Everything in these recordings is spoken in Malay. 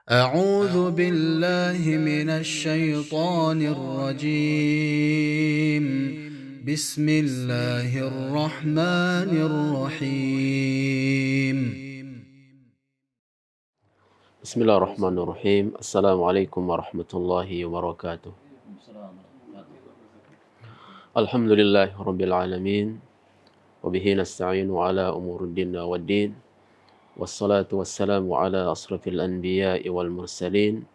أعوذ بالله من الشيطان الرجيم. بسم الله الرحمن الرحيم. Bismillahirrahmanirrahim. Assalamualaikum warahmatullahi wabarakatuh. Alhamdulillahi rabbil alamin. Wabihi nasta'inu ala umuruddin waddin. Wassalatu wassalamu ala asrafil anbiya'i wal mursalin.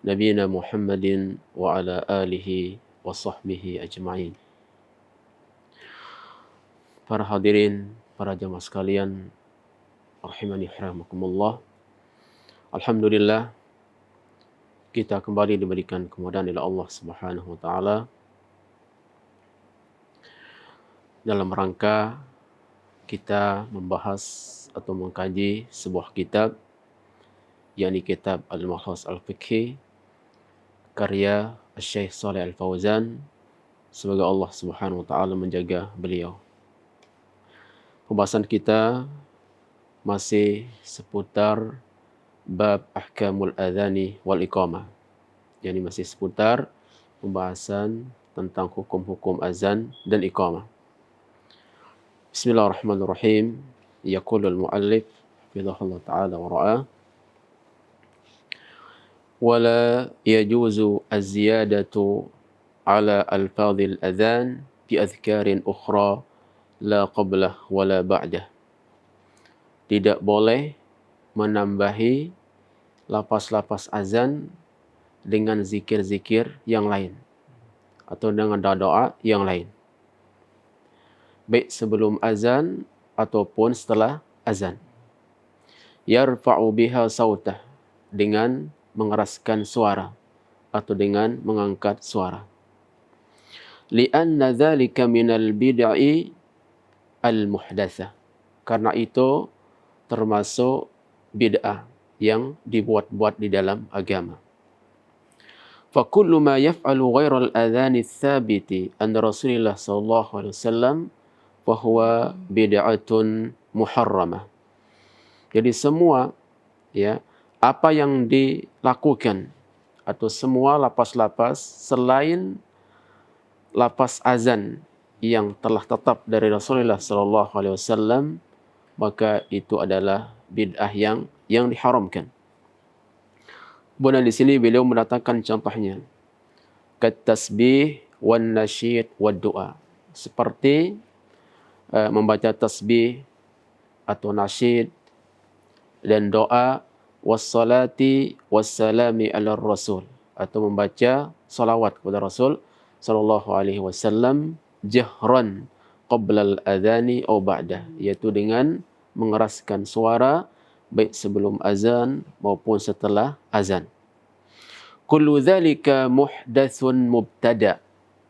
Nabiyina Muhammadin wa ala alihi wa sahbihi ajma'in. Para hadirin, para jamaah sekalian, rahimani rahmakumullah. Alhamdulillah, kita kembali diberikan kemudahan oleh Allah Subhanahu wa taala dalam rangka kita membahas atau mengkaji sebuah kitab, yakni kitab Al-Mulakhash Al-Fiqhi karya Syekh Shalih Al-Fauzan. Semoga Allah Subhanahu wa taala menjaga beliau. Pembahasan kita masih seputar bab ahkamul adzani wal iqamah. Yani masih seputar pembahasan tentang hukum-hukum azan dan iqamah. Bismillahirrahmanirrahim. Yaqulul muallif hafizahullah ta'ala wa ra'ah. Wala yajuzu az-ziyadatu ala alfadhil adhan bi adhkarin ukhra la qablah wala ba'dah. Tidak boleh menambahi lafaz-lafaz azan dengan zikir-zikir yang lain atau dengan doa yang lain, baik sebelum azan ataupun setelah azan. Yarfa'u biha sautah, dengan mengeraskan suara atau dengan mengangkat suara. Li'anna dzalika minal bid'i al-muhdatsah, karena itu termasuk bid'ah yang dibuat-buat di dalam agama. Fa kullu ma yaf'alu ghairal adhani tsabiti an Rasulillah sallallahu alaihi wasallam fa huwa bid'atun muharramah. Jadi semua apa yang dilakukan atau semua lapas-lapas selain lapas azan yang telah tetap dari Rasulullah sallallahu alaihi wasallam, maka itu adalah bid'ah yang diharamkan. Kemudian di sini beliau mendatangkan contohnya, kat tasbih wan nasyid wad du'a, seperti membaca tasbih atau nasyid dan doa, wassalati wassalami ala rasul, atau membaca salawat kepada Rasul sallallahu alaihi wasallam jahran qabla al-adhani aw ba'dah, yaitu dengan mengeraskan suara baik sebelum azan maupun setelah azan. Kullu dzalika muhdatsun mubtada'.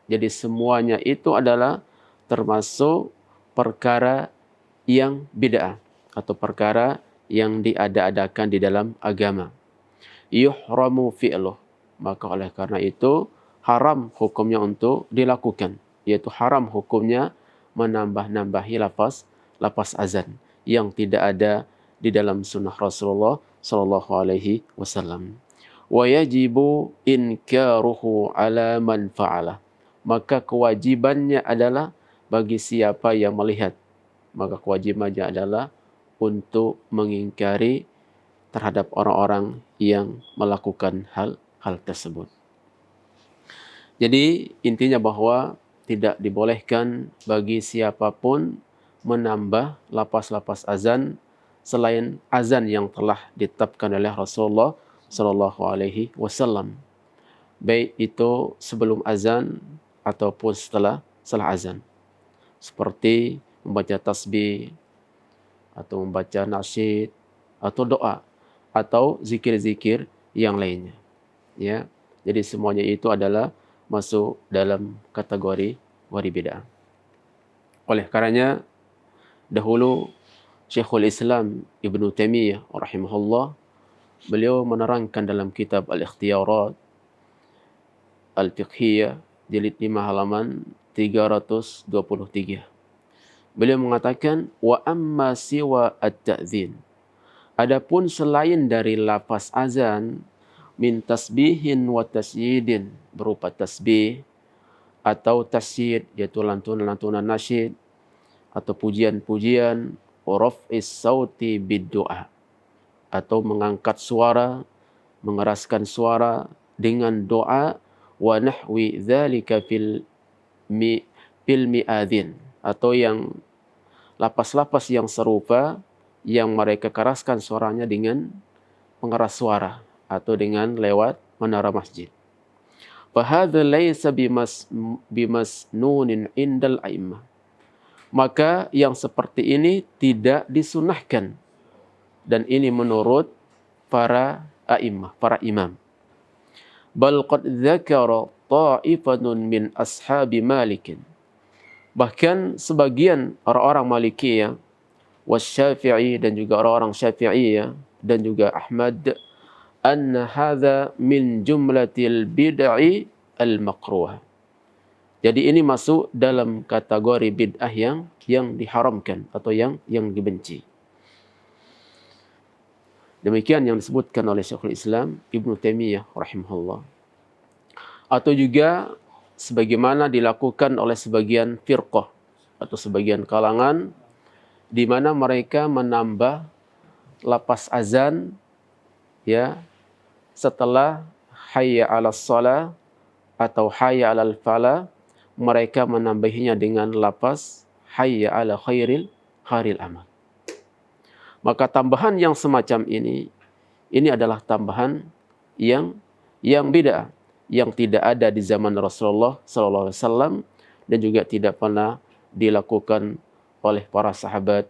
Jadi semuanya itu adalah termasuk perkara yang bid'ah atau perkara yang diada-adakan di dalam agama. Yuhramu fi'luh, maka oleh karena itu haram hukumnya untuk dilakukan, yaitu haram hukumnya menambah-nambahi lafaz azan yang tidak ada di dalam sunnah Rasulullah sallallahu alaihi wasallam. Wa yajibu inkaruhu ala man fa'ala, maka kewajibannya adalah bagi siapa yang melihat, maka kewajibannya adalah untuk mengingkari terhadap orang-orang yang melakukan hal tersebut. Jadi intinya bahwa tidak dibolehkan bagi siapapun menambah lapas-lapas azan selain azan yang telah ditetapkan oleh Rasulullah sallallahu alaihi wasallam, baik itu sebelum azan ataupun setelah azan, seperti membaca tasbih atau membaca nasyid atau doa atau zikir-zikir yang lainnya. Ya, jadi semuanya itu adalah masuk dalam kategori bid'ah. Oleh karenanya dahulu Syekhul Islam Ibnu Taimiyah rahimahullah, beliau menerangkan dalam kitab Al-Ikhtiyarat Al-Fiqhiyah jilid 5 halaman 323. Beliau mengatakan, wa amma siwa at-ta'dzin, adapun selain dari lafaz azan min tasbihin wa tasyidin, berupa tasbih atau tasyid, yaitu lantunan-lantunan nasyid atau pujian-pujian, raf'is sauti bid-du'a, atau mengangkat suara, mengeraskan suara dengan doa, wa nahwi dzalika fil mi'adzin, atau yang lapas-lapas yang serupa yang mereka keraskan suaranya dengan pengeras suara atau dengan lewat menara masjid. Fahadha laysa bimasnunin indal a'immah. Maka yang seperti ini tidak disunahkan, dan ini menurut para a'immah, para imam. Bal qad dzakara ta'ifatun min ashabi Malikin. Bahkan sebagian orang-orang Malikiyah, wasyafi'i, dan juga orang-orang Syafi'iyah, dan juga Ahmad, anna hadza min jumlatil bid'i al-makruh. Jadi ini masuk dalam kategori bid'ah yang diharamkan atau yang dibenci. Demikian yang disebutkan oleh Syekhul Islam Ibnu Taimiyah rahimahullah. Atau juga sebagaimana dilakukan oleh sebagian firqah atau sebagian kalangan, di mana mereka menambah lapas azan ya setelah hayya 'alas shalah atau hayya 'alal falah, mereka menambahinya dengan lapas hayya 'ala khairil amal. Maka tambahan yang semacam ini adalah tambahan yang bid'ah, yang tidak ada di zaman Rasulullah sallallahu alaihi wasallam dan juga tidak pernah dilakukan oleh para sahabat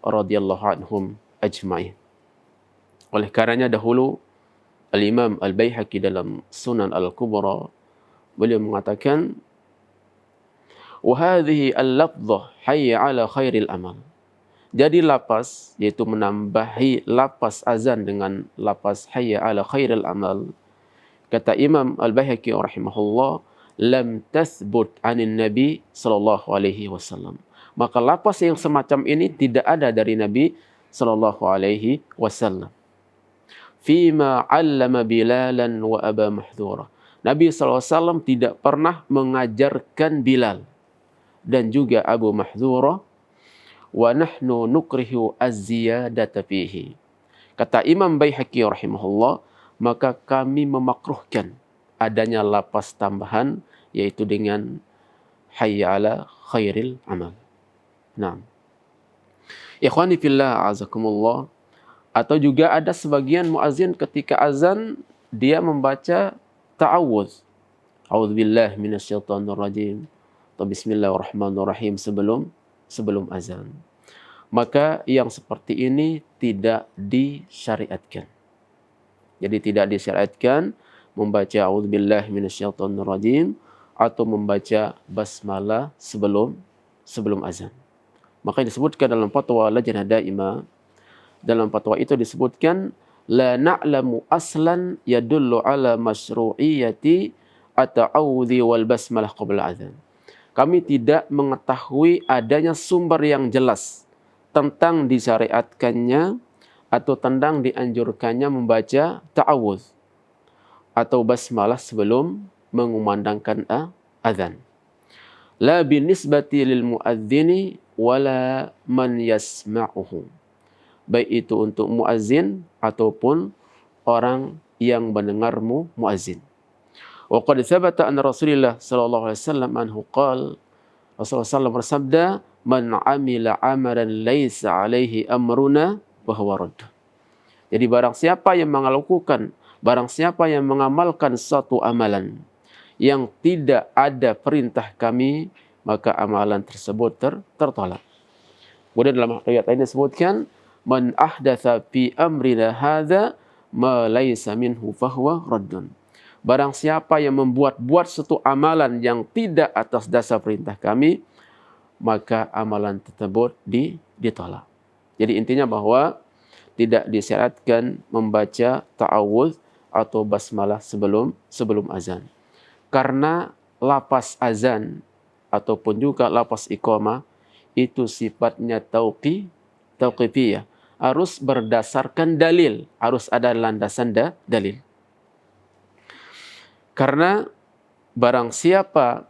radhiyallahu anhum ajma'in. Oleh karenanya dahulu Al-Imam Al-Baihaqi dalam Sunan Al-Kubra beliau mengatakan, wa hadhihi al-lafdhah hayya 'ala khairil amal. Jadi lapas, yaitu menambahi lapas azan dengan lapas hayya 'ala khairil amal, kata Imam Al-Baihaqi rahimahullah, lam tathbut 'anin Nabi sallallahu alaihi wasallam. Maka lapas yang semacam ini tidak ada dari Nabi sallallahu alaihi wasallam. Fima 'allama Bilalan wa Aba Mahdhura. Nabi SAW tidak pernah mengajarkan Bilal dan juga Abu Mahdhura. Wa nahnu nukrihu az-ziyadata fihi. Kata Imam Baihaqi rahimahullah, maka kami memakruhkan adanya lapas tambahan, yaitu dengan hayya 'ala khairil amal. Nah, ikhwani fillah azakumullah. Atau juga ada sebagian muazzin ketika azan dia membaca ta'awudz, a'udzubillahi minasyaitonir rajim, atau bismillahirrahmanirrahim sebelum azan. Maka yang seperti ini tidak disyariatkan. Jadi tidak disyariatkan membaca a'udzubillahi minasyaitonir rajim atau membaca basmalah sebelum azan. Maka disebutkan dalam fatwa Lajnah Daimah, dalam fatwa itu disebutkan, la na'lamu aslan yadullu ala masyru'iyyati at-ta'awudzi wal basmalah qabla azan. Kami tidak mengetahui adanya sumber yang jelas tentang disyariatkannya atau tentang dianjurkannya membaca ta'awudz atau basmalah sebelum mengumandangkan azan. La binisbati lil muadzini wala man yasma'uhu. Baik itu untuk muazzin ataupun orang yang mendengar muazzin. Wa qad thabata anna Rasulullah sallallahu alaihi wasallam anhu qala, Rasulullah sallallahu bersabda, man amila amalan laisa alaihi amruna wa huwa radd. Jadi barang siapa yang mengamalkan suatu amalan yang tidak ada perintah kami, maka amalan tersebut tertolak. Kemudian dalam ayat ini disebutkan, man ahdatsa fi amrina hadza ma laysa minhu fahuwa raddun. Barang siapa yang membuat suatu amalan yang tidak atas dasar perintah kami, maka amalan tersebut ditolak. Jadi intinya bahwa tidak disyaratkan membaca ta'awudz atau basmalah sebelum azan. Karena lapas azan ataupun juga lapas iqamah itu sifatnya tauqifiyah. Harus berdasarkan dalil, harus ada landasan dalil. Karena barang siapa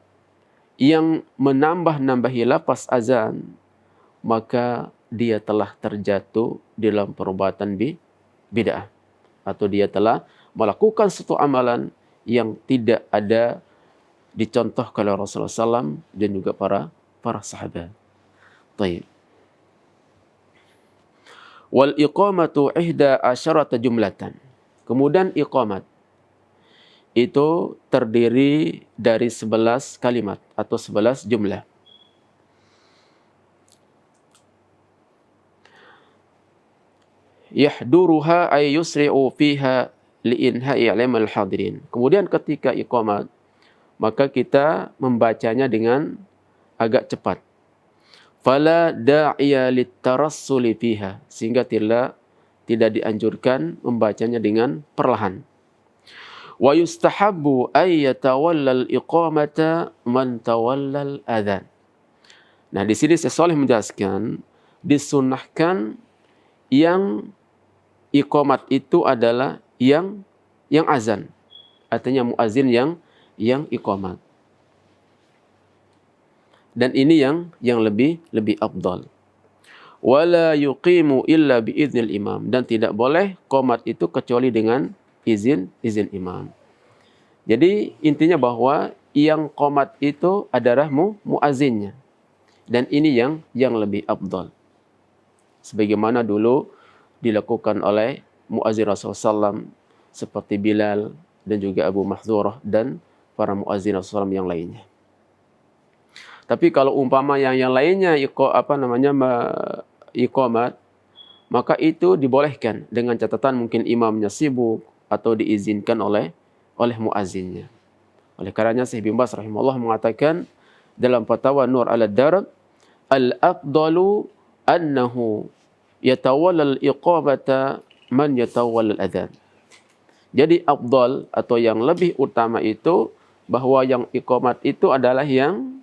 yang menambah-nambahi lafaz azan, maka dia telah terjatuh dalam perbuatan bid'ah, atau dia telah melakukan suatu amalan yang tidak ada dicontohkan oleh Rasulullah SAW dan juga para sahabat. Baik. Wal iqamatu ihda asyarata jumlatan. Kemudian iqamat itu terdiri dari 11 kalimat atau 11 jumlah. Yahduruha ay yusri'u fiha li'inha'i alimal hadirin. Kemudian ketika iqamat, maka kita membacanya dengan agak cepat. Fala da'iya litarassuli fiha, sehingga tidak dianjurkan membacanya dengan perlahan. Wa yustahabbu ay yatawallal iqamata man tawallal adzan. Nah, di sini saya soleh menjelaskan, disunahkan yang iqamat itu adalah yang azan. Artinya muazin yang iqamat. Dan ini yang lebih afdal. Wala yuqimu illa biiznil imam, dan tidak boleh qomat itu kecuali dengan izin imam. Jadi intinya bahwa yang qomat itu adalah muazinnya. Dan ini yang lebih afdal. Sebagaimana dulu dilakukan oleh muazin Rasulullah SAW seperti Bilal dan juga Abu Mahdzurah dan para muazin Rasulullah SAW yang lainnya. Tapi kalau umpama yang lainnya iqamat, maka itu dibolehkan dengan catatan mungkin imamnya sibuk atau diizinkan oleh muazzinnya. Oleh karenanya Syekh bin Baz rahimahullah mengatakan dalam Fatwa Nur al-Darb, al-afdalu annahu yatawalla al-iqamata man yatawalla al-adzan. Jadi afdal atau yang lebih utama itu bahwa yang iqamat itu adalah yang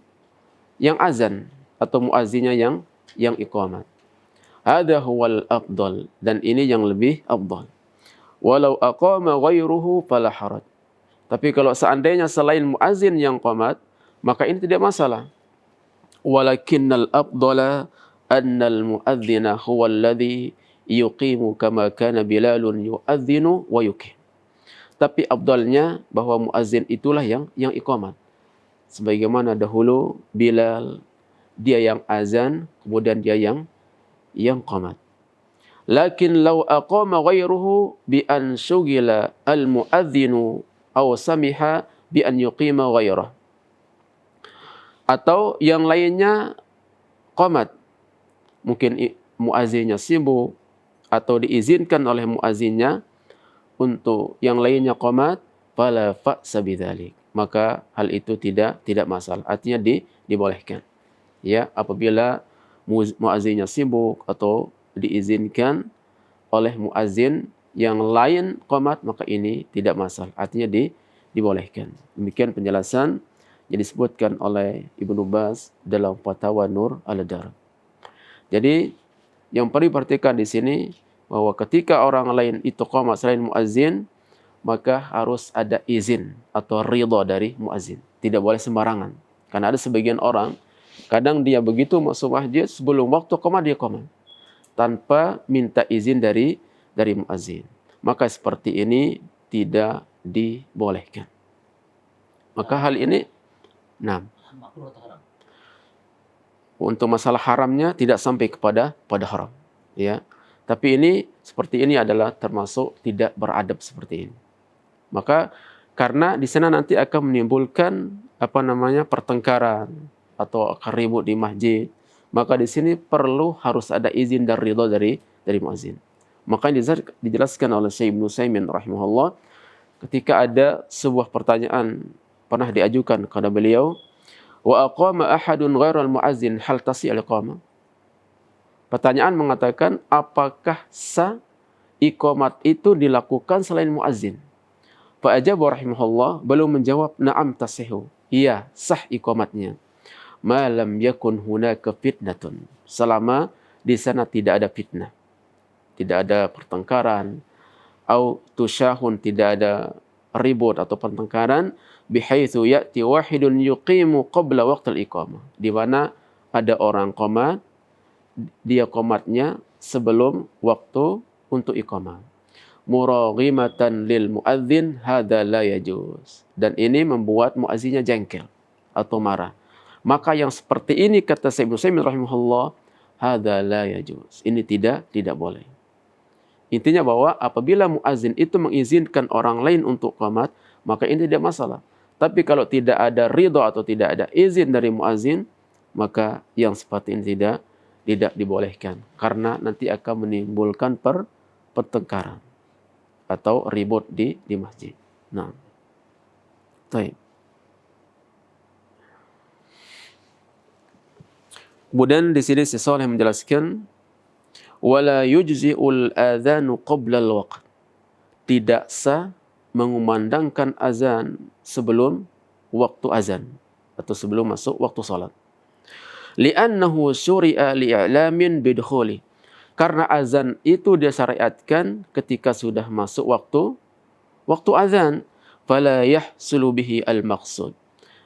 azan atau muazzinnya yang iqamat. Hadza huwal afdal, dan ini yang lebih afdal. Walau aqama ghairuhu fala haraj. Tapi kalau seandainya selain muazzin yang qamat, maka ini tidak masalah. Walakinnal afdala annal muadzina huwa alladhi yuqimu kama kana Bilalun yu'adzinu wa yuqim. Tapi afdalnya bahwa muazzin itulah yang iqamat. Sebagaimana dahulu Bilal, dia yang azan, kemudian dia yang qamat. Lakin law aqama ghairuhu bi an shugila al muadzinu aw samiha bi an yuqima ghairah. Atau yang lainnya qamat. Mungkin muazzinnya sibuk atau diizinkan oleh muazzinnya untuk yang lainnya qamat, fala fa'sa bidzalik. Maka hal itu tidak masalah. Artinya dibolehkan. Ya, apabila muazzinnya sibuk atau diizinkan oleh muazzin yang lain qamat, maka ini tidak masalah. Artinya dibolehkan. Demikian penjelasan yang disebutkan oleh Ibnu Baz dalam Fatwa Nur al-Darb. Jadi yang perlu diperhatikan di sini bahwa ketika orang lain itu qamat selain muazzin, maka harus ada izin atau ridha dari muazzin. Tidak boleh sembarangan. Karena ada sebagian orang, kadang dia begitu masuk masjid, sebelum waktu qamat dia qamat tanpa minta izin dari muazzin. Maka seperti ini tidak dibolehkan. Maka hal ini, untuk masalah haramnya tidak sampai kepada haram, ya. Tapi ini seperti ini adalah termasuk tidak beradab seperti ini. Maka karena di sana nanti akan menimbulkan pertengkaran atau akan ribut di masjid, maka di sini harus ada izin dan ridha dari muazzin. Maka dijelaskan oleh Syekh Ibnu Utsaimin rahimahullah, ketika ada sebuah pertanyaan pernah diajukan kepada beliau, wa aqama ahadun ghairal muazzin hal tasi al-iqamah. Pertanyaan mengatakan, apakah sah iqamat itu dilakukan selain muazzin? Fa ajaba rahimahullah, beliau menjawab, na'am tasihu. Iya, sah iqamatnya. Ma lam yakun hunaka fitnatun. Selama di sana tidak ada fitnah. Tidak ada pertengkaran. Au tusyahun, tidak ada ribut atau pertengkaran bihaitsu ya'ti wahidun yuqimu qabla waqtil iqamah, di mana ada orang qomat, dia qomatnya sebelum waktu untuk iqamah. Muraghimatan lil muadzin hadza la yajuz, dan ini membuat muazzinnya jengkel atau marah. Maka yang seperti ini kata Syekh Ibnu Utsaimin rahimahullah, hadza la yajuz, ini tidak boleh. Intinya bahwa apabila muazin itu mengizinkan orang lain untuk qomat, maka ini tidak masalah. Tapi kalau tidak ada ridha atau tidak ada izin dari muazin, maka yang seperti ini tidak dibolehkan. Karena nanti akan menimbulkan pertengkaran atau ribut di masjid. Nah, baik. Kemudian di sini Syekh Shalih menjelaskan, wala yujzi'ul adzanu qabla al-waqt, tidak sah mengumandangkan azan sebelum waktu azan atau sebelum masuk waktu salat. Li'annahu syuri'a li'a'lamin bidkhuli, karena azan itu disyariatkan ketika sudah masuk waktu azan. Fala yahsulu bihi al-maqsud,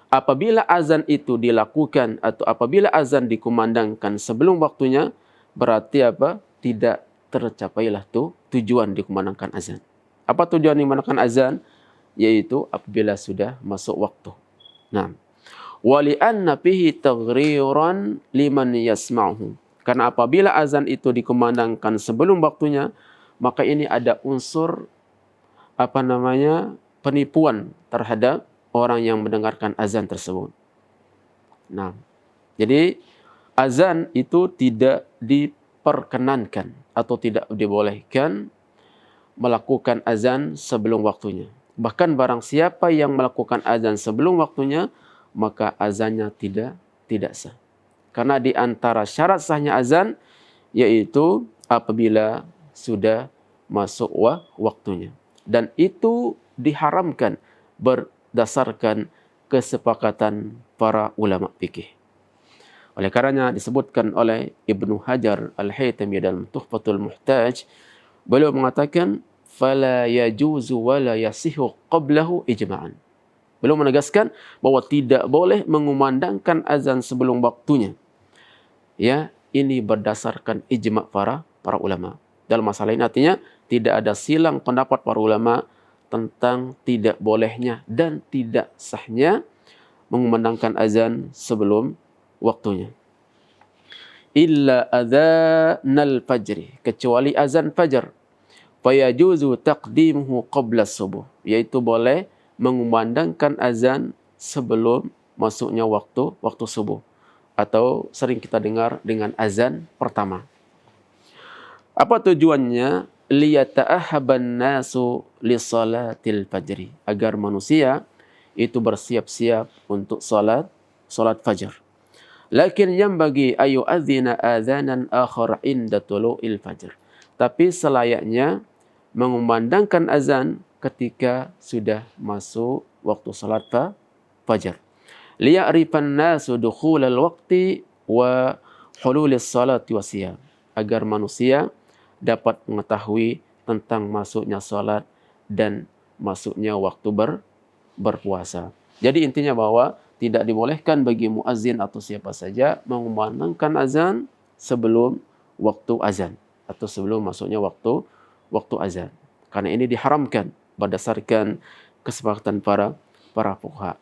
apabila azan itu dilakukan atau apabila azan dikumandangkan sebelum waktunya, berarti apa? Tidak tercapailah tujuan dikumandangkan azan. Apa tujuan dikumandangkan azan? Yaitu apabila sudah masuk waktu. Nah, wali anna fihi taghriran liman yasma'uhu, karena apabila azan itu dikumandangkan sebelum waktunya, maka ini ada unsur penipuan terhadap orang yang mendengarkan azan tersebut. Nah, jadi azan itu tidak diperkenankan atau tidak dibolehkan melakukan azan sebelum waktunya. Bahkan barang siapa yang melakukan azan sebelum waktunya, maka azannya tidak sah. Karena di antara syarat sahnya azan yaitu apabila sudah masuk waktunya. Dan itu diharamkan berdasarkan kesepakatan para ulama fikih. Oleh karenanya disebutkan oleh Ibnu Hajar Al-Haytami dalam Tuhfatul Muhtaj, beliau mengatakan fala yajuzu wa la yasihu qablahu ijma'an. Beliau menegaskan bahwa tidak boleh mengumandangkan azan sebelum waktunya. Ya, ini berdasarkan ijma' para ulama. Dalam masalah ini artinya tidak ada silang pendapat para ulama tentang tidak bolehnya dan tidak sahnya mengumandangkan azan sebelum waktunya. Illa adzanal fajri, kecuali azan fajar. Fayajuzu taqdimuhu qabla subuh, yaitu boleh mengumandangkan azan sebelum masuknya waktu subuh, atau sering kita dengar dengan azan pertama. Apa tujuannya? Liyata'ahaban nasu lisalatil fajri, agar manusia itu bersiap-siap untuk salat fajar. Lakin yang bagi ayu adzina adzanan akhar inda tulu'il fajr, tapi selayaknya mengumandangkan azan ketika sudah masuk waktu salat fajar. Liya'rifan nasu dukhulal waqti wa hululis salati wasiyam, agar manusia dapat mengetahui tentang masuknya salat dan masuknya waktu berpuasa. Jadi intinya bahwa tidak dibolehkan bagi muazzin atau siapa saja mengumandangkan azan sebelum waktu azan atau sebelum masuknya waktu azan. Karena ini diharamkan berdasarkan kesepakatan para fuqaha,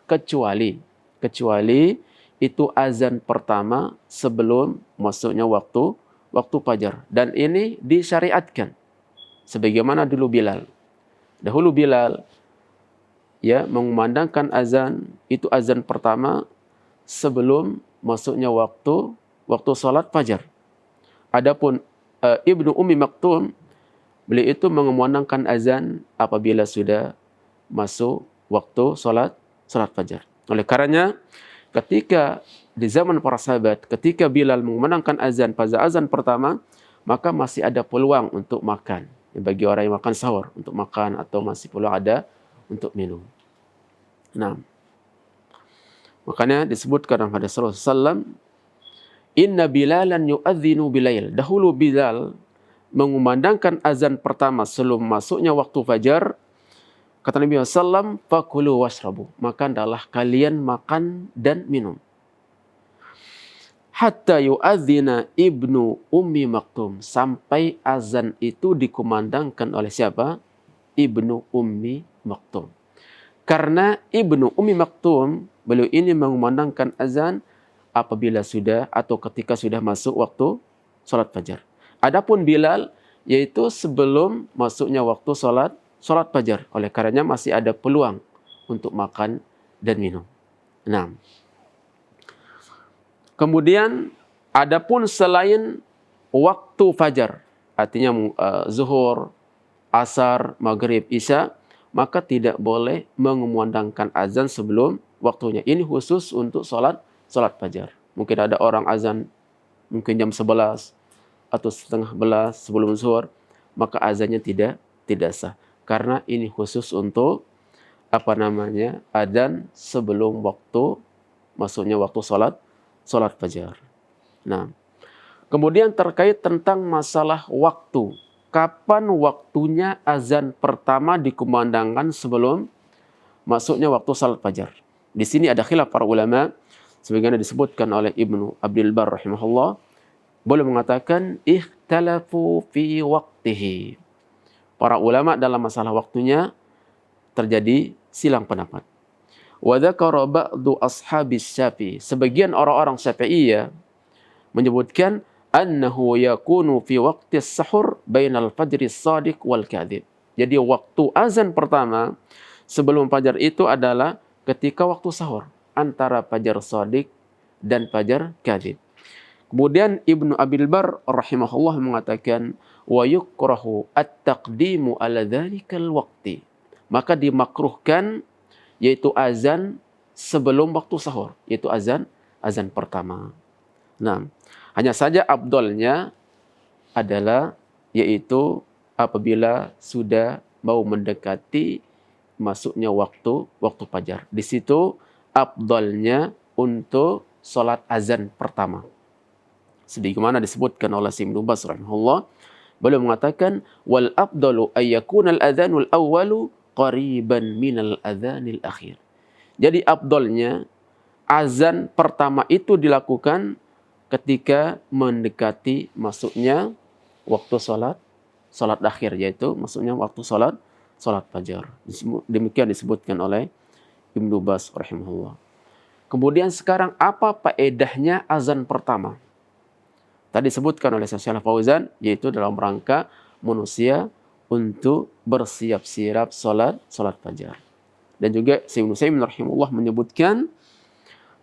kecuali itu azan pertama sebelum masuknya waktu fajar, dan ini disyariatkan sebagaimana dulu Bilal. Dahulu Bilal mengumandangkan azan, itu azan pertama sebelum masuknya waktu salat fajar. Adapun Ibnu Ummi Maktum, beliau itu mengumandangkan azan apabila sudah masuk waktu salat fajar. Oleh karenanya ketika di zaman para sahabat, ketika Bilal mengumandangkan azan pada azan pertama, maka masih ada peluang untuk makan. Bagi orang yang makan sahur, untuk makan, atau masih peluang ada untuk minum. Nah, makanya disebutkan dalam hadis Rasulullah SAW, Inna Bilalan yu'adzinu bilail. Dahulu Bilal mengumandangkan azan pertama sebelum masuknya waktu fajar, Kata Nabi SAW, fakulu washrabu, maka hendaklah kalian makan dan minum. Hatta yu'adzina ibnu ummi maktum, sampai azan itu dikumandangkan oleh siapa? Ibnu ummi maktum. Karena ibnu ummi maktum, beliau ini mengumandangkan azan apabila sudah atau ketika sudah masuk waktu sholat fajar. Adapun Bilal, yaitu sebelum masuknya waktu sholat fajar. Oleh karenanya masih ada peluang untuk makan dan minum. Nah, kemudian adapun selain waktu fajar, artinya zuhur, asar, maghrib, isya, maka tidak boleh mengumandangkan azan sebelum waktunya. Ini khusus untuk sholat fajar. Mungkin ada orang azan mungkin jam 11 atau setengah 11 sebelum zuhur, maka azannya tidak sah. Karena ini khusus untuk adzan sebelum waktu masuknya waktu sholat fajar. Nah, kemudian terkait tentang masalah waktu. Kapan waktunya azan pertama dikumandangkan sebelum masuknya waktu sholat fajar? Di sini ada khilaf para ulama, sebagaimana disebutkan oleh Ibnu Abdul Bar rahimahullah. Boleh mengatakan ikhtalafu fi waqtihi. Para ulama dalam masalah waktunya terjadi silang pendapat. Wa dzakara ba'du ashabis Syafi'i. Sebagian orang-orang Syafi'iyah menyebutkan annahu yakunu fi waqti sahur bainal fajri shadiq wal kadhib. Jadi waktu azan pertama sebelum fajar itu adalah ketika waktu sahur, antara fajar shadiq dan fajar kadhib. Kemudian Ibnu Abil Bar rahimahullah mengatakan wa yukrahu at-taqdimu ala dzalikal waqti. Maka dimakruhkan yaitu azan sebelum waktu sahur, yaitu azan pertama. Nah, hanya saja afdalnya adalah yaitu apabila sudah mau mendekati masuknya waktu fajar. Di situ afdalnya untuk salat azan pertama. Sebagaimana disebutkan oleh Ibnu Baz rahimahullah, beliau mengatakan wal afdalu ay yakuna al adzanul awwalu qariban minal adzanil akhir. Jadi afdalnya azan pertama itu dilakukan ketika mendekati masuknya waktu salat akhir, yaitu masuknya waktu salat fajar. Demikian disebutkan oleh Ibnu Baz rahimahullah. Kemudian sekarang apa faedahnya azan pertama? Tadi disebutkan oleh Syekh Fauzan, yaitu dalam rangka manusia untuk bersiap-siap salat fajar. Dan juga Syekh Ibnu rahimahullah menyebutkan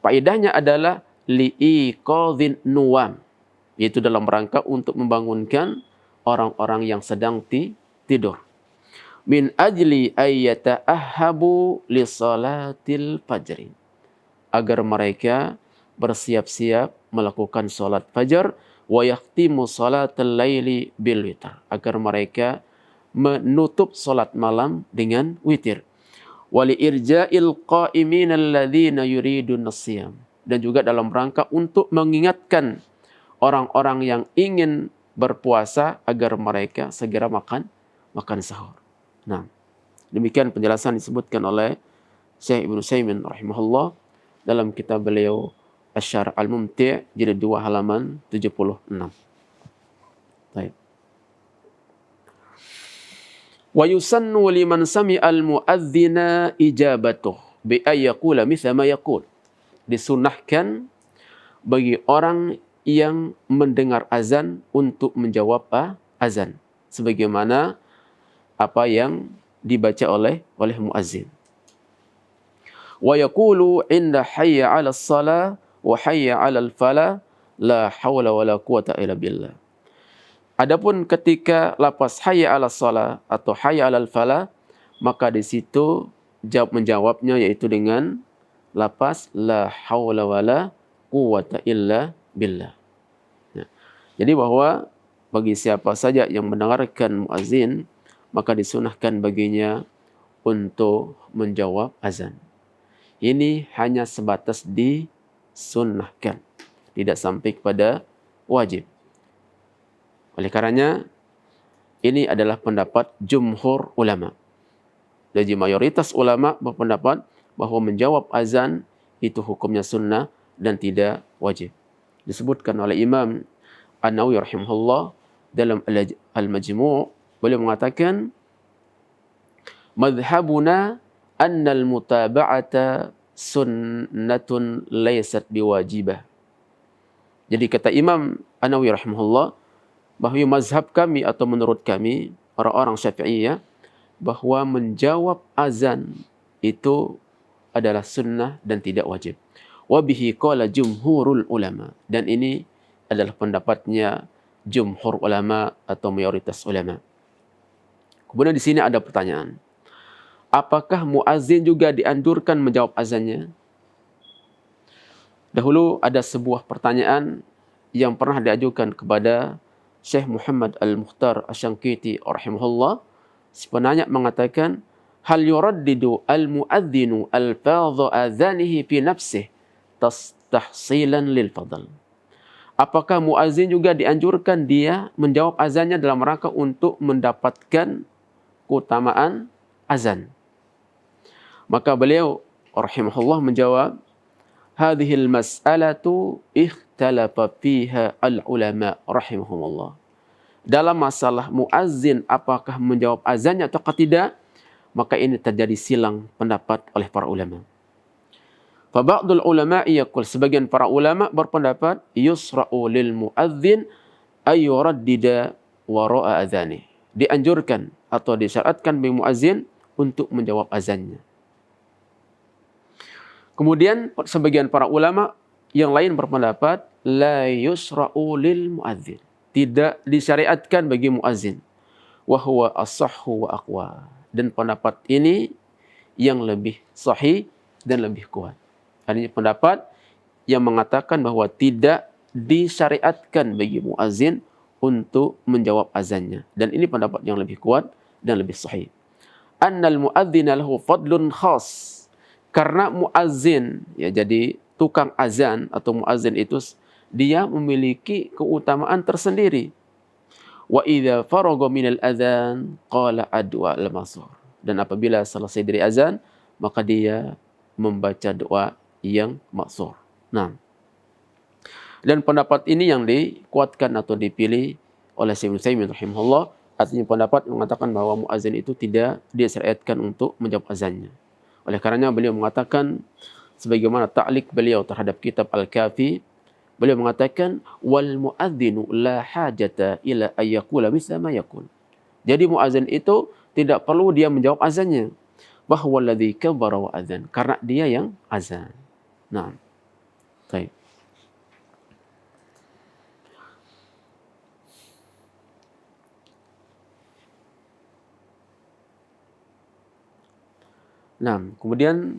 faedahnya adalah li'iqadhin nuwam, yaitu dalam rangka untuk membangunkan orang-orang yang sedang tidur. Min ajli ayyata'ahhabu li salatil fajr, agar mereka bersiap-siap melakukan salat fajar, wa yahtimu salatal laili bil witr, agar mereka menutup salat malam dengan witir. Wa li irja'il qa'imin alladzina yuridun as-siyam, dan juga dalam rangka untuk mengingatkan orang-orang yang ingin berpuasa agar mereka segera makan sahur. Nah, demikian penjelasan disebutkan oleh Syekh Ibnu Utsaimin rahimahullah dalam kitab beliau Asy-Syarh Al-Mumti' jilid 2 halaman 76. Baik. Wa yusannu liman sami'al mu'adzina ijabatuh bi ay yaqula mithla ma yaqul. Disunahkan bagi orang yang mendengar azan untuk menjawab azan sebagaimana apa yang dibaca oleh muazzin. Wa yaqulu inda hayya 'alas shalah wa hayya 'alal falah la haula wala quwata illa billah. Adapun ketika lafaz hayya 'alas shalah atau hayya 'alal falah, maka di situ menjawabnya yaitu dengan lafaz la haula wala quwata illa billah. Nah, jadi bahwa bagi siapa saja yang mendengarkan muazzin, maka disunahkan baginya untuk menjawab azan. Ini hanya sebatas disunnahkan, tidak sampai kepada wajib. Oleh karenanya, ini adalah pendapat jumhur ulama. Jadi mayoritas ulama berpendapat bahwa menjawab azan itu hukumnya sunnah dan tidak wajib. Disebutkan oleh Imam An-Nawawi rahimahullah dalam Al-Majmu', beliau mengatakan madhhabuna anna al-mutaba'ata sunnatun laysat biwajibah. Jadi kata Imam An-Nawawi rahimahullah bahwa mazhab kami atau menurut kami orang-orang Syafi'iyah bahwa menjawab azan itu adalah sunnah dan tidak wajib. Wa bihi qala jumhurul ulama, dan ini adalah pendapatnya jumhur ulama atau mayoritas ulama. Kemudian di sini ada pertanyaan. Apakah muazzin juga dianjurkan menjawab azannya? Dahulu ada sebuah pertanyaan yang pernah diajukan kepada Syekh Muhammad Al-Mukhtar Asy-Syanqiti rahimahullah. Si penanya mengatakan, hal yuraddidu al-muadzinu al-fadha adzanihi fi nafsihi tahsilan lil fadl. Apakah muazzin juga dianjurkan dia menjawab azannya dalam rangka untuk mendapatkan keutamaan azan? Maka beliau rahimahullah menjawab, hadhil mas'alatu ikhtalafa fiha al-ulama rahimahumullah. Dalam masalah muazzin apakah menjawab azannya atau tidak, maka ini terjadi silang pendapat oleh para ulama. Fa ba'dul ulama yaqul, sebagian para ulama berpendapat yusra'u lil muazzin ay yuraddida wara'a adzani. Dianjurkan atau disyaratkan bagi muazzin untuk menjawab azannya. Kemudian sebagian para ulama yang lain berpendapat la yusra'u lil muazzin, tidak disyariatkan bagi muazzin. Wa huwa as-sahhu wa aqwa. Dan pendapat ini yang lebih sahih dan lebih kuat. Artinya pendapat yang mengatakan bahwa tidak disyariatkan bagi muazzin untuk menjawab azannya. Dan ini pendapat yang lebih kuat dan lebih sahih. Annal muadzina lahu fadlun khas. Karena muazzin, ya jadi tukang azan atau muazzin itu dia memiliki keutamaan tersendiri. Wa idza faragha minal adzan qala adwa al-masur. Dan apabila selesai dari azan, maka dia membaca doa yang maksur. Nah, dan pendapat ini yang dikuatkan atau dipilih oleh Syekh Utsaimin rahimahullah, artinya pendapat yang mengatakan bahwa muazzin itu tidak disyariatkan untuk menjawab azannya. Oleh karenanya beliau mengatakan sebagaimana ta'liq beliau terhadap kitab Al-Kafi, beliau mengatakan wal muadzinu la hajata ila ayyakula misla ma yaqul. Jadi muazzin itu tidak perlu dia menjawab azannya. Bahwa alladzi kabbara wa adzan, karena dia yang azan. Nah. Baik. Nah, kemudian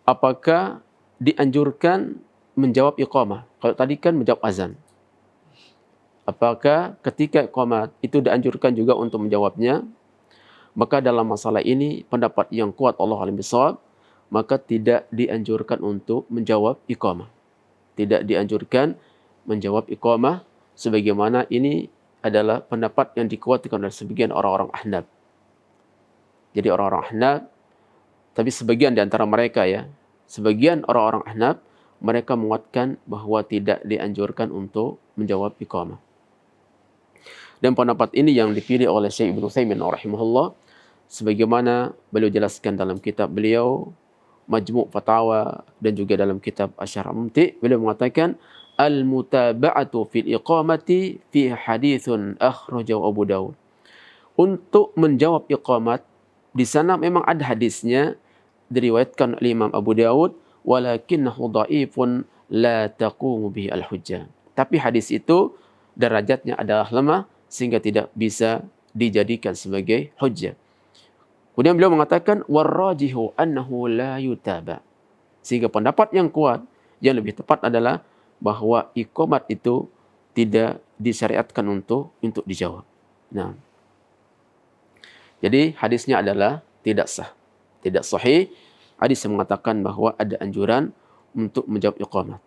apakah dianjurkan menjawab iqamah? Kalau tadi kan menjawab azan. Apakah ketika iqamah itu dianjurkan juga untuk menjawabnya? Maka dalam masalah ini pendapat yang kuat Allah alim bisawab, maka tidak dianjurkan untuk menjawab iqamah. Tidak dianjurkan menjawab iqamah, sebagaimana ini adalah pendapat yang dikuatkan oleh sebagian orang-orang Ahnaf. Jadi orang-orang Ahnaf, tapi sebagian di antara mereka ya, sebagian orang-orang Ahnaf, mereka menguatkan bahwa tidak dianjurkan untuk menjawab iqamah. Dan pendapat ini yang dipilih oleh Syekh Ibnu Utsaimin rahimahullah, sebagaimana beliau jelaskan dalam kitab beliau Majmu' Fatawa dan juga dalam kitab Asy-Syarh Mumti', beliau mengatakan al-mutaba'atu fil iqamati fi haditsun akhrajahu Abu Dawud. Untuk menjawab iqamat di sana memang ada hadisnya diriwayatkan oleh Imam Abu Dawud, walakinnahu dhaifun la taqumu bihi al-hujjah. Tapi hadis itu derajatnya adalah lemah sehingga tidak bisa dijadikan sebagai hujjah. Kemudian beliau mengatakan warrajihu annahu la yutaba. Sehingga pendapat yang kuat, yang lebih tepat adalah bahwa iqamat itu tidak disyariatkan untuk dijawab. Nah, jadi hadisnya adalah tidak sah, tidak sahih. Hadis yang mengatakan bahwa ada anjuran untuk menjawab iqamat.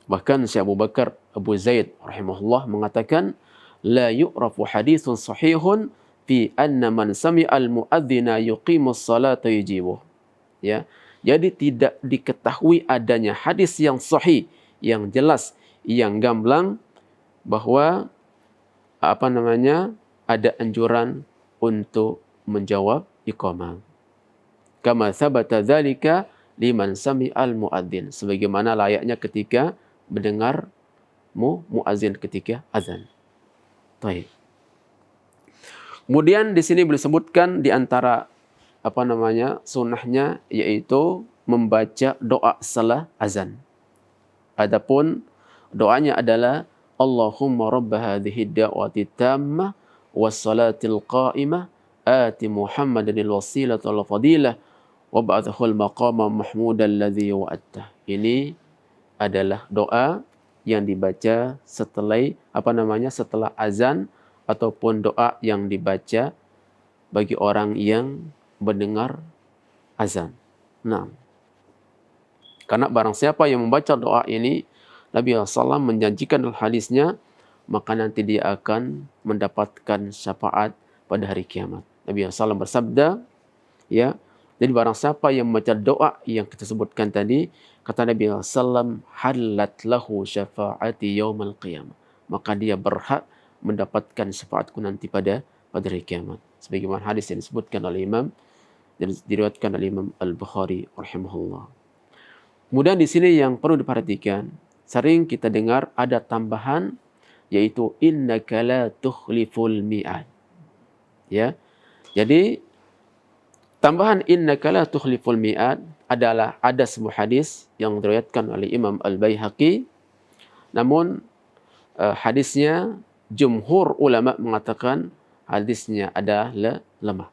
Bahkan Syekh Abu Bakar Abu Zaid rahimahullah mengatakan la yu'rafu haditsun sahihun fi anna man sami'al muadzina yuqimus salata yujibuh. Ya. Jadi tidak diketahui adanya hadis yang sahih, yang jelas, yang gamblang bahwa ada anjuran untuk menjawab iqamah. Kama sabata dzalika liman sami'al muadzin, sebagaimana layaknya ketika mendengar muadzin ketika azan. Baik. Kemudian di sini beliau sebutkan di antara sunnahnya yaitu membaca doa setelah azan. Adapun doanya adalah Allahumma rabb hadhihi ad-da'wati tammah was-salatil qa'imah ati Muhammadanil wasilata wal fadilah wa ba'athahul maqama mahmudan alladhi wa'attah. Ini adalah doa yang dibaca setelah setelah azan, ataupun doa yang dibaca bagi orang yang mendengar azan. Nah, karena barang siapa yang membaca doa ini, Nabi SAW menjanjikan dalam hadisnya, maka nanti dia akan mendapatkan syafaat pada hari kiamat. Nabi SAW bersabda, ya, jadi barang siapa yang membaca doa yang kita sebutkan tadi, kata Nabi SAW, halat lahu syafaati yaumal qiyamah. Maka dia berhak mendapatkan syafaatku nanti pada hari kiamat. Sebagaimana hadis yang disebutkan oleh Imam dan diriwayatkan oleh Imam Al-Bukhari rahimahullah. Kemudian di sini yang perlu diperhatikan, sering kita dengar ada tambahan yaitu innaka la tukhliful mi'ad. Ya. Jadi tambahan innaka la tukhliful mi'ad adalah ada sebuah hadis yang diriwayatkan oleh Imam Al-Baihaqi. Namun hadisnya jumhur ulama mengatakan hadisnya adalah lemah.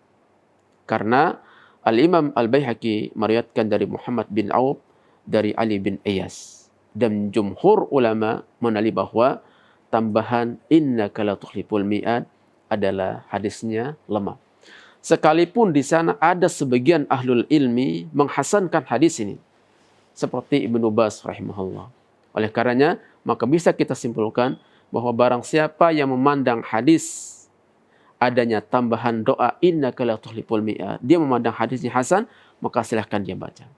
Karena Al-Imam Al-Baihaqi meriwayatkan dari Muhammad bin Auf dari Ali bin Iyas, dan jumhur ulama menilai bahwa tambahan innaka la tukhliful mi'ad adalah hadisnya lemah. Sekalipun di sana ada sebagian ahlul ilmi menghasankan hadis ini, seperti Ibnu Baz rahimahullah. Oleh karenanya, maka bisa kita simpulkan bahwa barang siapa yang memandang hadis adanya tambahan doa innaka la tukhliful mi'ad, dia memandang hadisnya hasan, maka silahkan dia baca.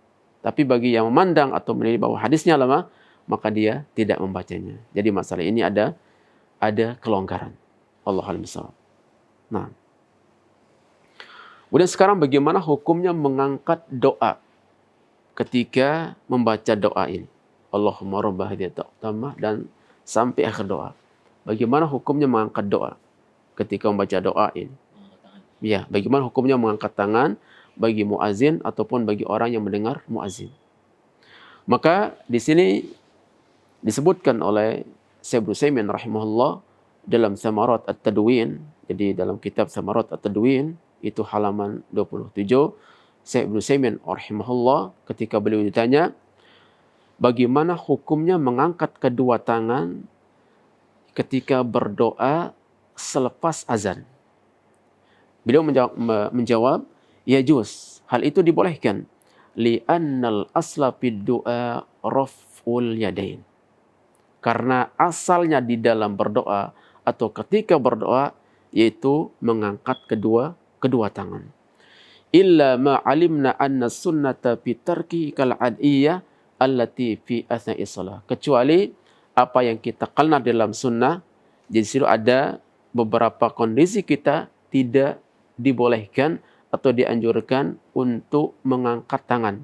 Tapi bagi yang memandang atau menilai bahwa hadisnya lemah, maka dia tidak membacanya. Jadi masalah ini ada kelonggaran. Allahu a'lam bishawab. Nah, kemudian sekarang bagaimana hukumnya mengangkat doa ketika membaca doa ini? Allahumma rabb hadhihi ad-da'wah dan sampai akhir doa. Bagaimana hukumnya mengangkat doa ketika membaca doa ini? Ya, bagaimana hukumnya mengangkat tangan bagi muazin ataupun bagi orang yang mendengar muazin? Maka di sini disebutkan oleh Syekh Ibnu Utsaimin rahimahullah dalam Samarat At-Tadwin. Jadi dalam kitab Samarat At-Tadwin itu halaman 27, Syekh Ibnu Utsaimin rahimahullah ketika beliau ditanya bagaimana hukumnya mengangkat kedua tangan ketika berdoa selepas azan. Beliau menjawab, ya juz, hal itu dibolehkan. Li'annal asla fid du'a raf'ul yadain. Karena asalnya di dalam berdoa atau ketika berdoa yaitu mengangkat kedua tangan. Illa ma 'alimna anna sunnata fi tarki kal 'adiyah allati fi athna'i shalah. Kecuali apa yang kita kenal dalam sunnah, jadi situ ada beberapa kondisi kita tidak dibolehkan atau dianjurkan untuk mengangkat tangan.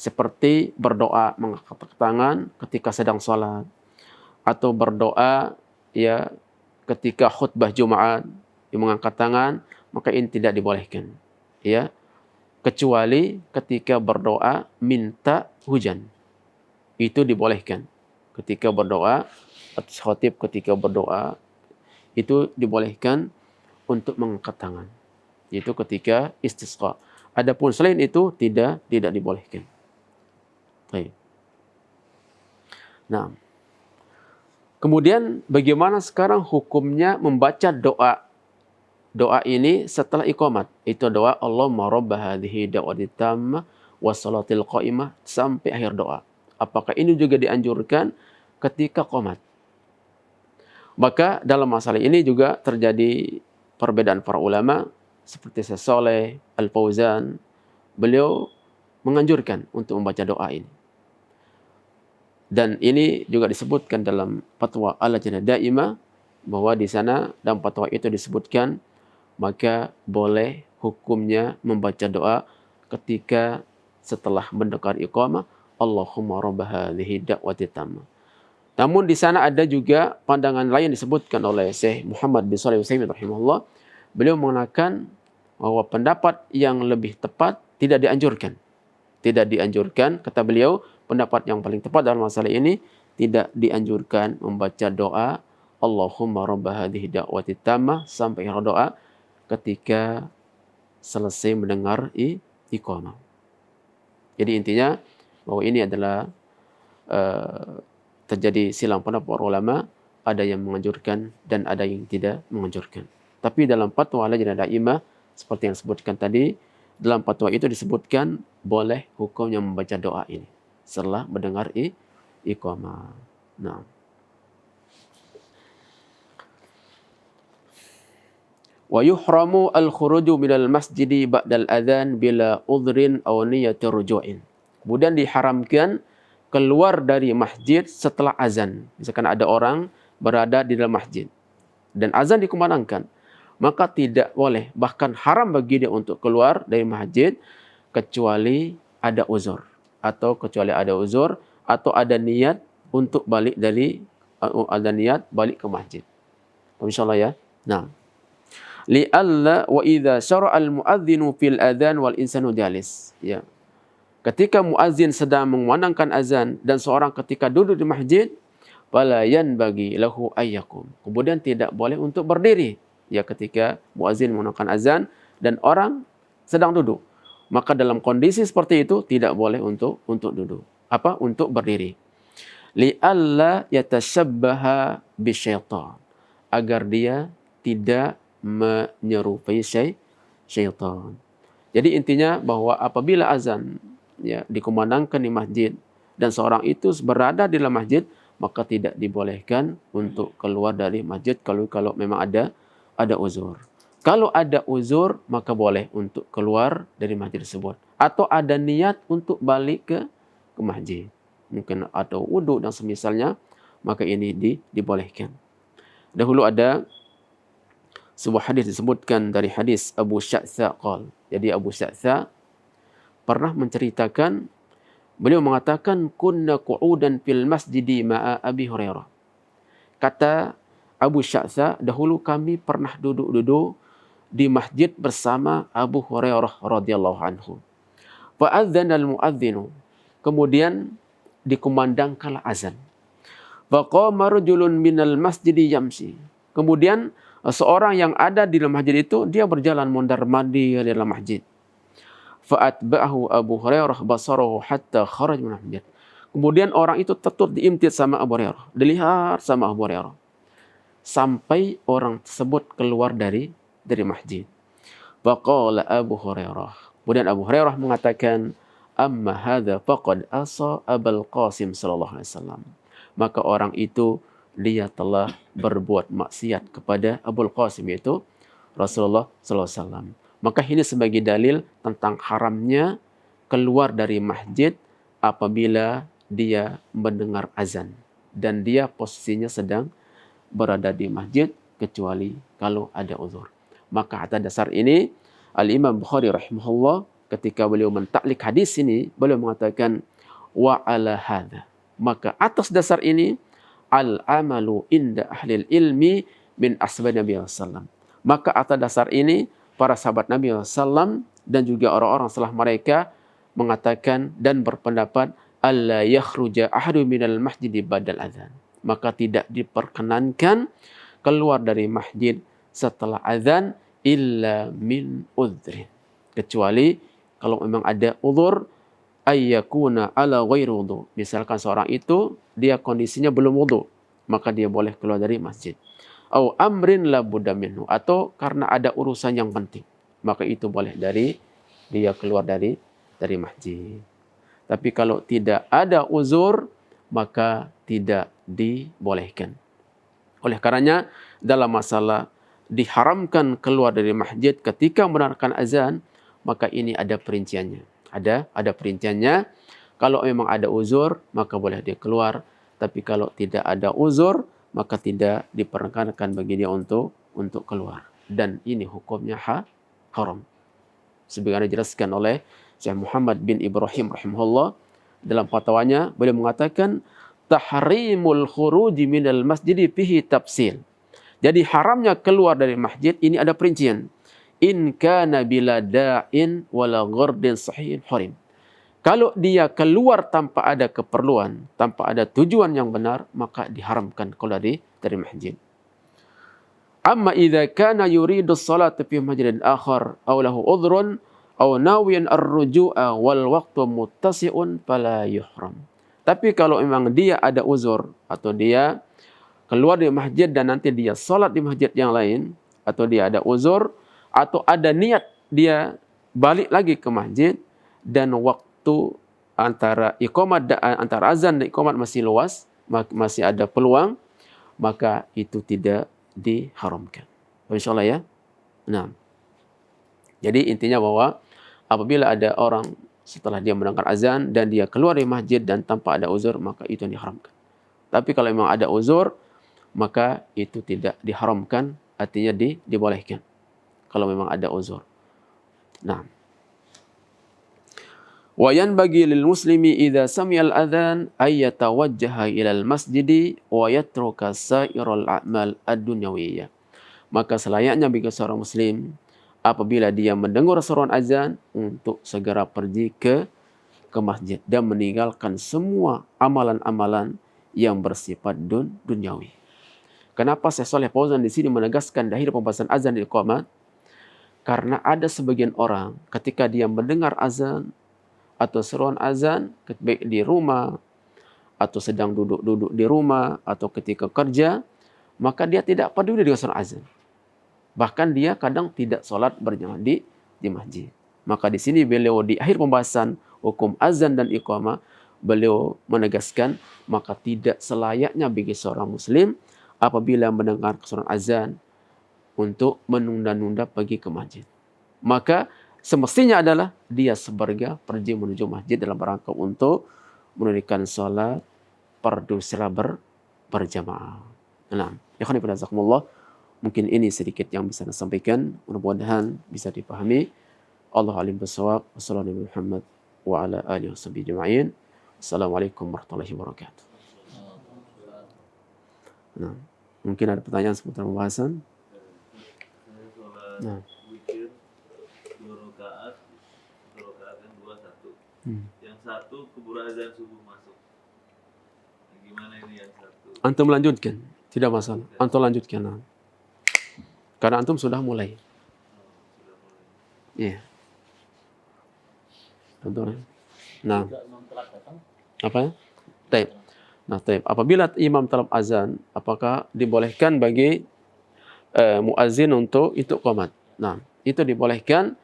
Seperti berdoa mengangkat tangan ketika sedang sholat, atau berdoa ya ketika khutbah Jumat yang mengangkat tangan, maka ini tidak dibolehkan. Ya, kecuali ketika berdoa minta hujan. Itu dibolehkan. Ketika berdoa, atau khotib ketika berdoa, itu dibolehkan untuk mengangkat tangan. Itu ketika istisqa. Adapun selain itu tidak dibolehkan. Baik. Nah, kemudian bagaimana sekarang hukumnya membaca doa? Doa ini setelah iqamat. Itu doa Allahumma rabb hadhihi da'wati tammah wassalatil qa'imah sampai akhir doa. Apakah ini juga dianjurkan ketika qomat? Maka dalam masalah ini juga terjadi perbedaan para ulama seperti Syekh Shalih Al-Fauzan, beliau menganjurkan untuk membaca doa ini. Dan ini juga disebutkan dalam fatwa Al-Lajnah Daimah, bahwa di sana dalam fatwa itu disebutkan maka boleh hukumnya membaca doa ketika setelah mendengar iqamah, Allahumma rabb hadhihi da'wati tammah. Namun di sana ada juga pandangan lain disebutkan oleh Syekh Muhammad bin Shalih Al-Utsaimin rahimahullah. Beliau mengatakan bahwa pendapat yang lebih tepat tidak dianjurkan. Tidak dianjurkan, kata beliau, pendapat yang paling tepat dalam masalah ini tidak dianjurkan membaca doa Allahumma rabb hadhihi da'wati tammah sampai akhir doa ketika selesai mendengar iqamah. Jadi intinya bahwa ini adalah terjadi silang pendapat para ulama, ada yang menganjurkan dan ada yang tidak menganjurkan. Tapi dalam fatwa Lajnah Daimah seperti yang disebutkan tadi, dalam fatwa itu disebutkan boleh hukumnya membaca doa ini setelah mendengar iqamah. Nah. Wa yuhramu al-khuruju minal masjidi ba'dal adzan bila udhrin aw niyati ruju'in. Kemudian diharamkan keluar dari masjid setelah azan. Misalkan ada orang berada di dalam masjid dan azan dikumandangkan, maka tidak boleh, bahkan haram bagi dia untuk keluar dari masjid kecuali ada uzur, atau ada niat untuk balik balik ke masjid. Insyaallah ya. Nah, li'alla wa idza syara'a al-mu'adzinu fil adzan wal insanu jalis. Ya. Ketika muazzin sedang mengumandangkan azan dan seorang ketika duduk di masjid, fala yanbaghi lahu ayyakum. Kemudian tidak boleh untuk berdiri. Ya, ketika muazzin mengumandangkan azan dan orang sedang duduk, maka dalam kondisi seperti itu tidak boleh untuk duduk. Untuk berdiri. Li'alla yatashabbaha bisyaitan. Agar dia tidak menyerupai syaitan. Jadi intinya bahwa apabila azan dikumandangkan di masjid dan seorang itu berada di dalam masjid, maka tidak dibolehkan untuk keluar dari masjid kalau memang ada uzur. Kalau ada uzur, maka boleh untuk keluar dari masjid tersebut. Atau ada niat untuk balik ke masjid. Mungkin ada wudhu dan semisalnya, maka ini dibolehkan. Dahulu ada sebuah hadis disebutkan dari hadis Abu Sya'tha qala. Jadi Abu Sya'tha pernah menceritakan, beliau mengatakan kunna qu'udan fil masjidi ma'a Abi Hurairah. Kata Abu Sya'tha, dahulu kami pernah duduk-duduk di masjid bersama Abu Hurairah radhiyallahu anhu. Fa'adzana al-mu'adzinu. Kemudian dikumandangkanlah azan. Faqama rajulun minal masjidi yamsi. Kemudian seorang yang ada di dalam masjid itu, dia berjalan mondar-mandir di dalam masjid. Fa'atba'ahu Abu Hurairah basarahu hatta kharaj min masjid. Kemudian orang itu tetap diimtit sama Abu Hurairah, dilihat sama Abu Hurairah sampai orang tersebut keluar dari masjid. Faqala Abu Hurairah. Kemudian Abu Hurairah mengatakan, amma hadza faqad asa Abul Qasim sallallahu alaihi wasallam. Maka orang itu dia telah berbuat maksiat kepada Abul Qasim, yaitu Rasulullah sallallahu alaihi wasallam. Maka ini sebagai dalil tentang haramnya keluar dari masjid apabila dia mendengar azan dan dia posisinya sedang berada di masjid, kecuali kalau ada uzur. Maka atas dasar ini Al-Imam Bukhari rahimahullah ketika beliau mentaklik hadis ini, beliau mengatakan wa ala hadza. Maka atas dasar ini al-amalu inda ahlil ilmi min ashabi Nabi sallallahu. Maka atas dasar ini para sahabat Nabi sallallahu dan juga orang-orang setelah mereka mengatakan dan berpendapat alla yakhruja ahadu minal masjidi badal azan. Maka tidak diperkenankan keluar dari masjid setelah azan illa min udhrin. Kecuali kalau memang ada uzur, ayyakuna ala ghairi wudu. Misalkan seorang itu dia kondisinya belum wudu, maka dia boleh keluar dari masjid. Au amrin la budda minhu, atau karena ada urusan yang penting, maka itu boleh dia keluar dari masjid. Tapi kalau tidak ada uzur, maka tidak dibolehkan. Oleh karenanya dalam masalah diharamkan keluar dari masjid ketika mendengarkan azan, maka ini ada perinciannya. Ada perinciannya. Kalau memang ada uzur, maka boleh dia keluar. Tapi kalau tidak ada uzur, maka tidak diperkenankan bagi dia untuk keluar. Dan ini hukumnya haram. Sebagaimana dijelaskan oleh Syekh Muhammad bin Ibrahim rahimahullah dalam fatwanya, beliau mengatakan tahrimul khuruji minal masjidi fihi tafsil. Jadi haramnya keluar dari masjid ini ada perincian. In kana bila da'in wala ghardin sahihin harim. Kalau dia keluar tanpa ada keperluan, tanpa ada tujuan yang benar, maka diharamkan keluar dari masjid. Amma idza kana yuridu as-salata fi masjidin akhar aw lahu udhrun aw nawiyan ar-ruju'a wal waqtu muttasi'un fala yuhram. Tapi kalau memang dia ada uzur atau dia keluar dari masjid dan nanti dia salat di masjid yang lain, atau dia ada uzur atau ada niat dia balik lagi ke masjid dan waktu antara azan dan iqamat masih luas, masih ada peluang, maka itu tidak diharamkan. Insyaallah ya. Nah. Jadi intinya bahwa apabila ada orang setelah dia mendengar azan dan dia keluar dari masjid dan tanpa ada uzur, maka itu yang diharamkan. Tapi kalau memang ada uzur, maka itu tidak diharamkan, artinya dibolehkan. Kalau memang ada uzur. Nah. Wa yanbaghi lil muslimi idza sami'a al-adzan ay yatawajjaha ila al-masjidi wa yatruka sa'iral a'mal ad-dunyawiyyah. Maka selayaknya bagi seorang muslim apabila dia mendengar seruan azan untuk segera pergi ke masjid dan meninggalkan semua amalan-amalan yang bersifat duniawi. Kenapa Syekh Shalih Fauzan di sini menegaskan di akhir pembahasan azan dan iqamah? Karena ada sebagian orang ketika dia mendengar azan atau seruan azan, baik di rumah atau sedang duduk-duduk di rumah atau ketika kerja, maka dia tidak peduli dengan seruan azan. Bahkan dia kadang tidak sholat berjamaah di masjid. Maka di sini beliau di akhir pembahasan hukum azan dan iqamah, beliau menegaskan maka tidak selayaknya bagi seorang muslim apabila mendengar seruan azan untuk menunda-nunda pergi ke masjid. Maka semestinya adalah dia seberga pergi menuju masjid dalam rangka untuk menunaikan salat fardu secara berjamaah. Nah, ikhwan fillah jazakumullah, mungkin ini sedikit yang bisa saya sampaikan, mudah-mudahan bisa dipahami. Allah alim bisawab. Wassalamualaikum Muhammad wa ala alihi washabihi ajma'in. Assalamualaikum warahmatullahi wabarakatuh. Nah, mungkin ada pertanyaan seputar pembahasan. Nah. Yang satu keburu azan subuh masuk. Gimana ini yang satu? Antum lanjutkan, tidak masalah. Antum lanjutkan. Nah. Karena antum sudah mulai. Iya. Betul. Nah. Apa ya? Taib. Nah, taib. Apabila imam telah azan, apakah dibolehkan bagi muazzin untuk qomat? Nah, itu dibolehkan.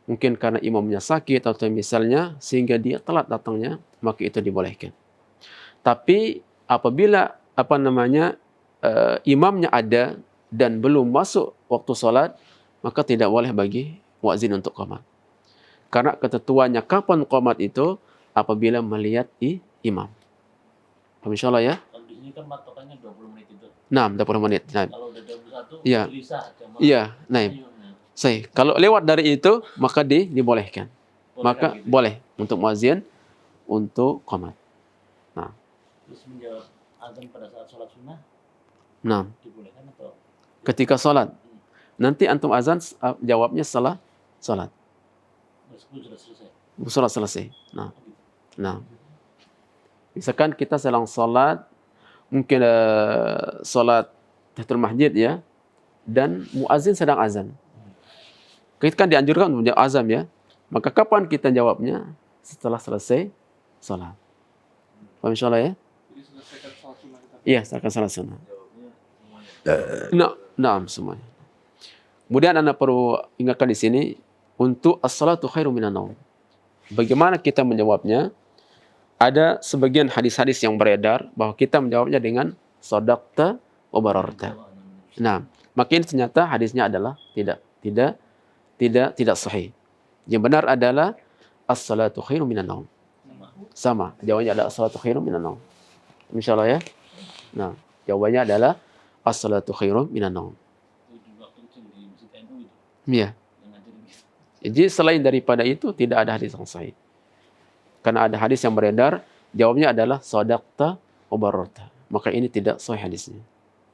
Mungkin karena imamnya sakit atau misalnya sehingga dia telat datangnya, maka itu dibolehkan. Tapi apabila imamnya ada dan belum masuk waktu sholat, maka tidak boleh bagi muazzin untuk qomat. Karena ketentuannya kapan qomat itu apabila melihat imam. Insyaallah ya. Kalau di sini kan patokannya 20 menit itu. Nah, 20 menit. Nah. Kalau udah 21 ya. Gelisah. Iya, nah. Kalau lewat dari itu maka dibolehkan. Maka gitu. Boleh untuk muazzin untuk qomat. Nah. Terus menjawab azan pada saat sholat sunnah. Nah. Dibolehkan atau ketika sholat. Nanti antum azan jawabnya setelah sholat. Sudah selesai. Sholat selesai. Nah. Misalkan kita sedang sholat, mungkin sholat tahiyatul masjid ya, dan muazzin sedang azan. Kita kan dianjurkan untuk menjawab azan ya. Maka kapan kita jawabnya? Setelah selesai sholat. Paham insyaallah ya? Jadi selesaikan sholat sunnah kita. Iya, selesaikan sholat sunnah. Nah, semuanya. Kemudian Anda perlu ingatkan di sini untuk as-salatu khairum minan naum. Bagaimana kita menjawabnya? Ada sebagian hadis-hadis yang beredar bahwa kita menjawabnya dengan shadaqta wa bararta. Nah, Maka ini ternyata hadisnya adalah tidak sahih. Yang benar adalah as-salatu khairum minan naum. Sama, jawabannya adalah as-salatu khairum minan naum. Insyaallah ya. Nah, jawabannya adalah as-salatu khairum minan naum. Iya. Jadi selain daripada itu tidak ada hadis yang sahih. Karena ada hadis yang beredar, jawabnya adalah shadaqta wa bararta. Maka ini tidak sahih hadisnya.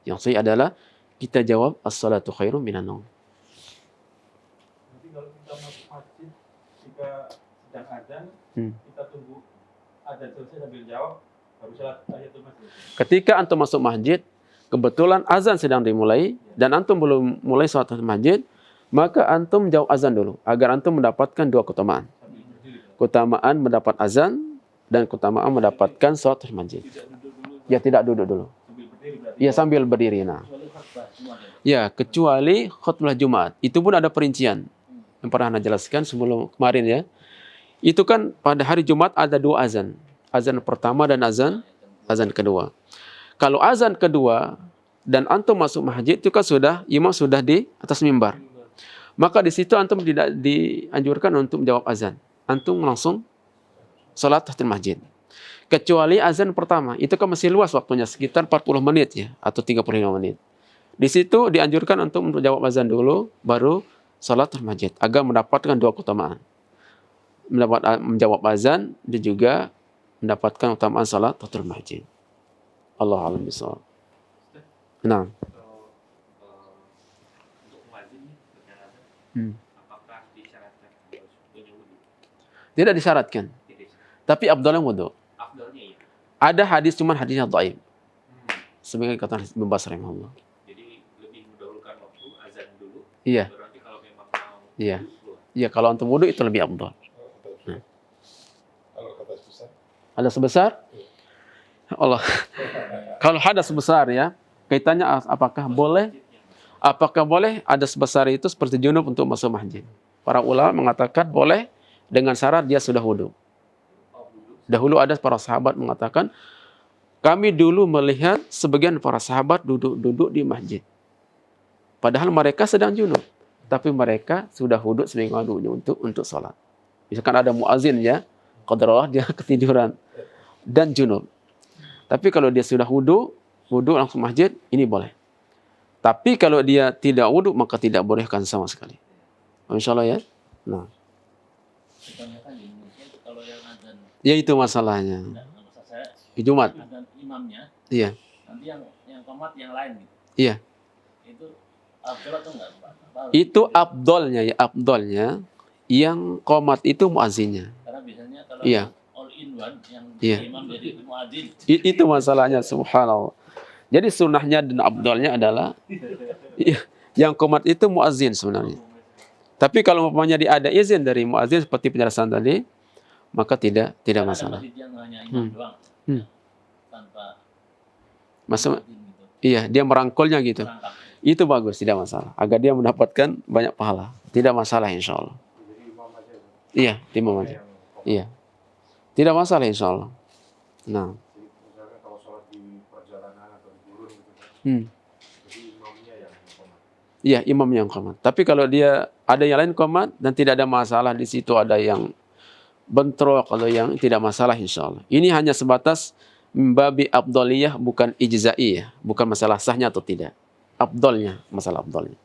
Yang sahih adalah kita jawab as-salatu khairum minan naum. Nanti kalau kita masuk masjid, jika sedang adzan, kita tunggu adzan selesai sambil jawab, baru salat tahiyatul masjid. Ketika antum masuk masjid, kebetulan azan sedang dimulai dan antum belum mulai salat masjid, maka antum jawab azan dulu agar antum mendapatkan dua keutamaan. Keutamaan mendapat azan dan keutamaan mendapatkan salat masjid. Ya, tidak duduk dulu. Ya, sambil berdiri. Nah. Ya, kecuali khutbah Jumat. Itu pun ada perincian. Yang pernah Anda jelaskan sebelum kemarin ya. Itu kan pada hari Jumat ada dua azan. Azan pertama dan azan kedua. Kalau azan kedua dan antum masuk masjid itu kan imam sudah di atas mimbar. Maka di situ antum tidak dianjurkan untuk menjawab azan. Antum langsung salat tahiyatul masjid. Kecuali azan pertama, itu kan masih luas waktunya, sekitar 40 menit ya, atau 35 menit. Di situ dianjurkan untuk menjawab azan dulu, baru salat tahiyatul masjid, agar mendapatkan dua keutamaan. Menjawab azan, dan juga mendapatkan keutamaan salat tahiyatul masjid. Allah a'lam bishawab. Nah. Apakah disyaratkan harus punya wudu? Tidak disyaratkan. Tapi afdalnya wudu. Afdalnya ya. Ada hadis cuman hadisnya dhaif. Sebagai kata Ibnu Baz rahimahullah. Jadi lebih mendahulukan waktu azan dulu. Iya. Berarti kalau memang mau Iya. wudu, Iya, kalau antum wudu itu lebih afdal. Kalau kata susah. Hadas besar? Allah. Kalau hadas besar ya, kaitannya apakah boleh hadas besar itu seperti junub untuk masuk masjid? Para ulama mengatakan boleh dengan syarat dia sudah wudu. Dahulu ada para sahabat mengatakan, kami dulu melihat sebagian para sahabat duduk di masjid. Padahal mereka sedang junub, tapi mereka sudah wudu sebagai wudunya untuk salat. Misalkan ada muazin ya, qadarullah dia ketiduran dan junub. Tapi kalau dia sudah wudu langsung masjid, ini boleh. Tapi kalau dia tidak wudu maka tidak bolehkan sama sekali. Insyaallah ya. Nah. kebanyakan di Indonesia itu kalau yang azan Ya itu masalahnya. maksud saya Jumat. azan imamnya, Iya. nanti yang qomat yang lain gitu. Iya. Itu afdal atau enggak, Pak? Itu afdolnya ya, afdolnya yang qomat itu muazzinnya. Karena biasanya kalau Iya. all in one yang Iya. imam jadi muadzin. Itu masalahnya, subhanallah. Jadi sunnahnya dan afdolnya adalah yang qomat itu muazzin sebenarnya. Tapi kalau umpamanya ada izin dari muazzin seperti penjelasan tadi, maka tidak Karena masalah. ada masjid yang hanya imam doang. Tanpa Maksud, muadzin gitu. iya, dia merangkulnya gitu. Perangkap. Itu bagus, tidak masalah. Agar dia mendapatkan banyak pahala. Tidak masalah insya Allah. Iya, imam aja. Iya. Tidak masalah insya Allah. Nah. Misalnya kalau sholat di perjalanan atau di gurun gitu kan, jadi imamnya yang qomat. Iya, imam yang qomat. Tapi kalau dia ada yang lain qomat dan tidak ada masalah di situ, ada yang bentrok, kalau yang tidak masalah insya Allah. Ini hanya sebatas babi afdoliyah, bukan ijza'iyah, bukan masalah sahnya atau tidak. Afdolnya, masalah afdolnya.